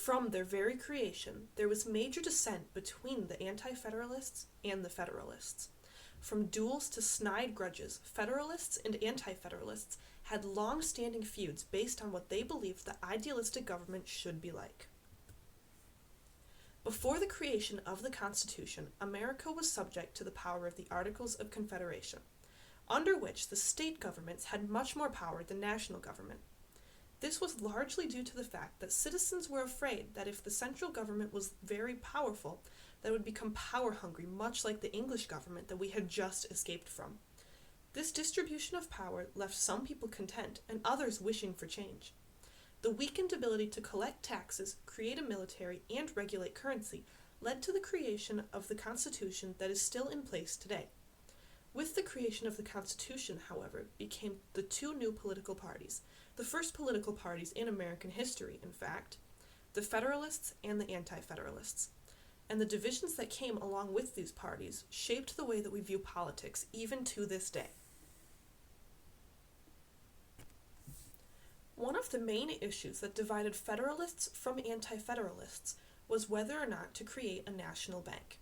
From their very creation, there was major dissent between the Anti-Federalists and the Federalists. From duels to snide grudges, Federalists and Anti-Federalists had long-standing feuds based on what they believed the idealistic government should be like. Before the creation of the Constitution, America was subject to the power of the Articles of Confederation, under which the state governments had much more power than national government. This was largely due to the fact that citizens were afraid that if the central government was very powerful, that it would become power-hungry, much like the English government that we had just escaped from. This distribution of power left some people content and others wishing for change. The weakened ability to collect taxes, create a military, and regulate currency led to the creation of the Constitution that is still in place today. With the creation of the Constitution, however, became the two new political parties, the first political parties in American history, in fact, the Federalists and the Anti-Federalists. And the divisions that came along with these parties shaped the way that we view politics, even to this day. One of the main issues that divided Federalists from Anti-Federalists was whether or not to create a national bank.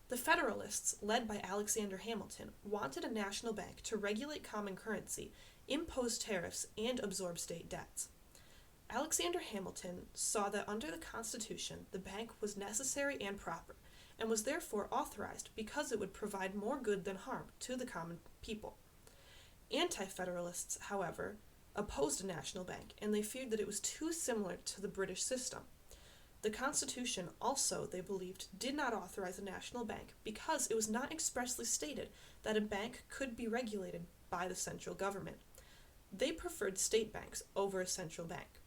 The Federalists, led by Alexander Hamilton, wanted a national bank to regulate common currency, impose tariffs, and absorb state debts. Alexander Hamilton saw that under the Constitution, the bank was necessary and proper, and was therefore authorized because it would provide more good than harm to the common people. Anti-Federalists, however, opposed a national bank, and they feared that it was too similar to the British system. The Constitution also, they believed, did not authorize a national bank because it was not expressly stated that a bank could be regulated by the central government. They preferred state banks over a central bank.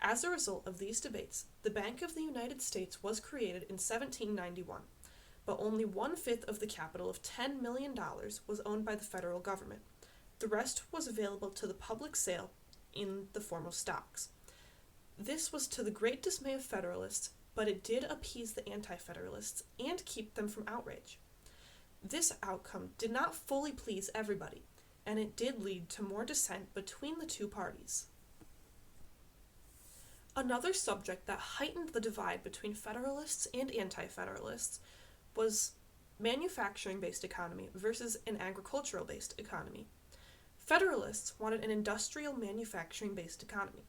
As a result of these debates, the Bank of the United States was created in 1791, but only 1/5 of the capital of $10 million was owned by the federal government. The rest was available to the public sale in the form of stocks. This was to the great dismay of Federalists, but it did appease the Anti-Federalists and keep them from outrage. This outcome did not fully please everybody, and it did lead to more dissent between the two parties. Another subject that heightened the divide between Federalists and Anti-Federalists was manufacturing-based economy versus an agricultural-based economy. Federalists wanted an industrial manufacturing-based economy.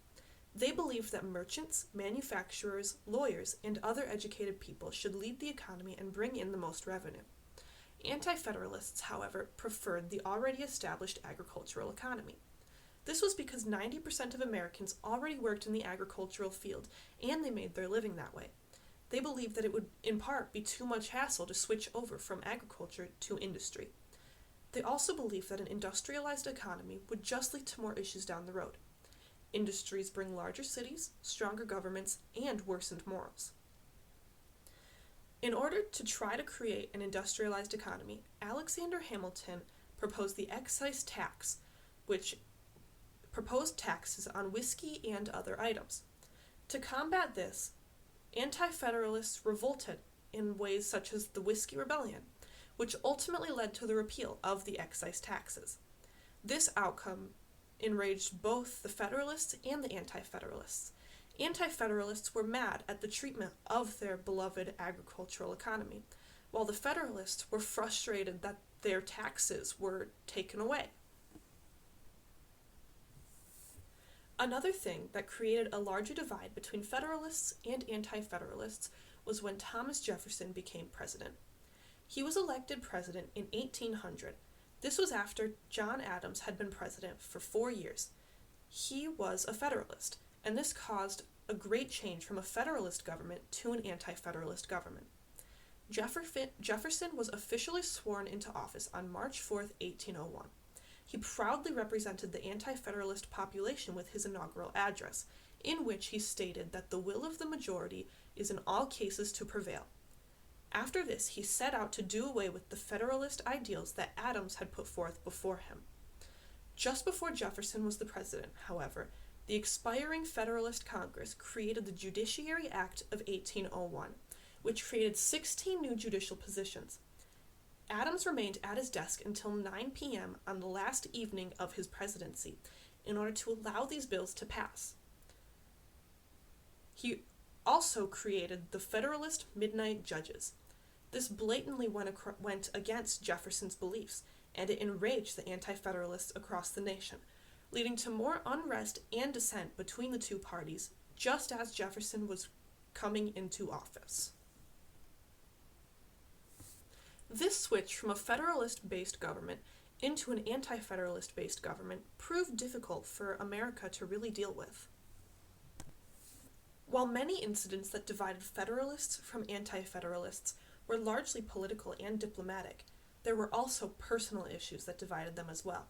They believed that merchants, manufacturers, lawyers, and other educated people should lead the economy and bring in the most revenue. Anti-Federalists, however, preferred the already established agricultural economy. This was because 90% of Americans already worked in the agricultural field, and they made their living that way. They believed that it would, in part, be too much hassle to switch over from agriculture to industry. They also believed that an industrialized economy would just lead to more issues down the road. Industries bring larger cities, stronger governments, and worsened morals. In order to try to create an industrialized economy, Alexander Hamilton proposed the excise tax, which proposed taxes on whiskey and other items. To combat this, Anti-Federalists revolted in ways such as the Whiskey Rebellion, which ultimately led to the repeal of the excise taxes. This outcome enraged both the Federalists and the Anti-Federalists. Anti-Federalists were mad at the treatment of their beloved agricultural economy, while the Federalists were frustrated that their taxes were taken away. Another thing that created a larger divide between Federalists and Anti-Federalists was when Thomas Jefferson became president. He was elected president in 1800. This was after John Adams had been president for 4 years. He was a Federalist, and this caused a great change from a Federalist government to an Anti-Federalist government. Jefferson was officially sworn into office on March 4, 1801. He proudly represented the Anti-Federalist population with his inaugural address, in which he stated that the will of the majority is in all cases to prevail. After this, he set out to do away with the Federalist ideals that Adams had put forth before him. Just before Jefferson was the president, however, the expiring Federalist Congress created the Judiciary Act of 1801, which created 16 new judicial positions. Adams remained at his desk until 9 p.m. on the last evening of his presidency in order to allow these bills to pass. He also created the Federalist Midnight Judges. This blatantly went against Jefferson's beliefs, and it enraged the Anti-Federalists across the nation, leading to more unrest and dissent between the two parties, just as Jefferson was coming into office. This switch from a Federalist-based government into an Anti-Federalist-based government proved difficult for America to really deal with. While many incidents that divided Federalists from Anti-Federalists were largely political and diplomatic, there were also personal issues that divided them as well.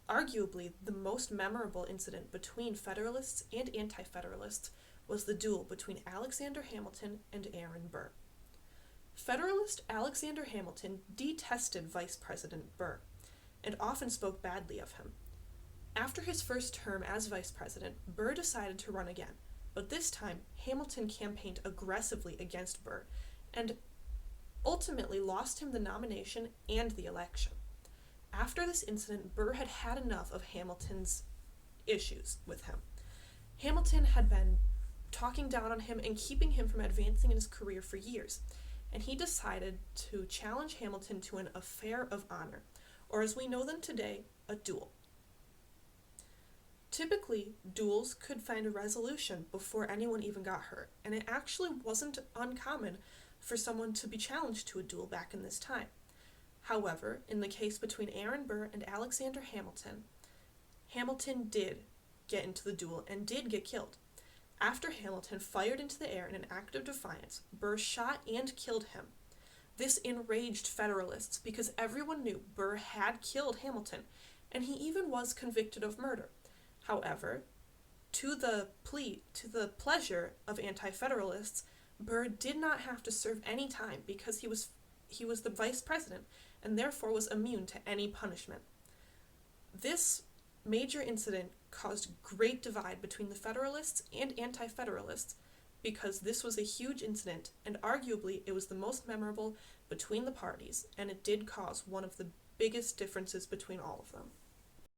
Arguably, the most memorable incident between Federalists and Anti-Federalists was the duel between Alexander Hamilton and Aaron Burr. Federalist Alexander Hamilton detested Vice President Burr, and often spoke badly of him. After his first term as vice president, Burr decided to run again, but this time Hamilton campaigned aggressively against Burr, and ultimately lost him the nomination and the election. After this incident, Burr had had enough of Hamilton's issues with him. Hamilton had been talking down on him and keeping him from advancing in his career for years, and he decided to challenge Hamilton to an affair of honor, or as we know them today, a duel. Typically, duels could find a resolution before anyone even got hurt, and it actually wasn't uncommon for someone to be challenged to a duel back in this time. However, in the case between Aaron Burr and Alexander Hamilton, Hamilton did get into the duel and did get killed. After Hamilton fired into the air in an act of defiance, Burr shot and killed him. This enraged Federalists because everyone knew Burr had killed Hamilton, and he even was convicted of murder. However, to the pleasure of Anti-Federalists, Burr did not have to serve any time because he was the vice president and therefore was immune to any punishment. This major incident caused great divide between the Federalists and Anti-Federalists because this was a huge incident, and arguably it was the most memorable between the parties, and it did cause one of the biggest differences between all of them.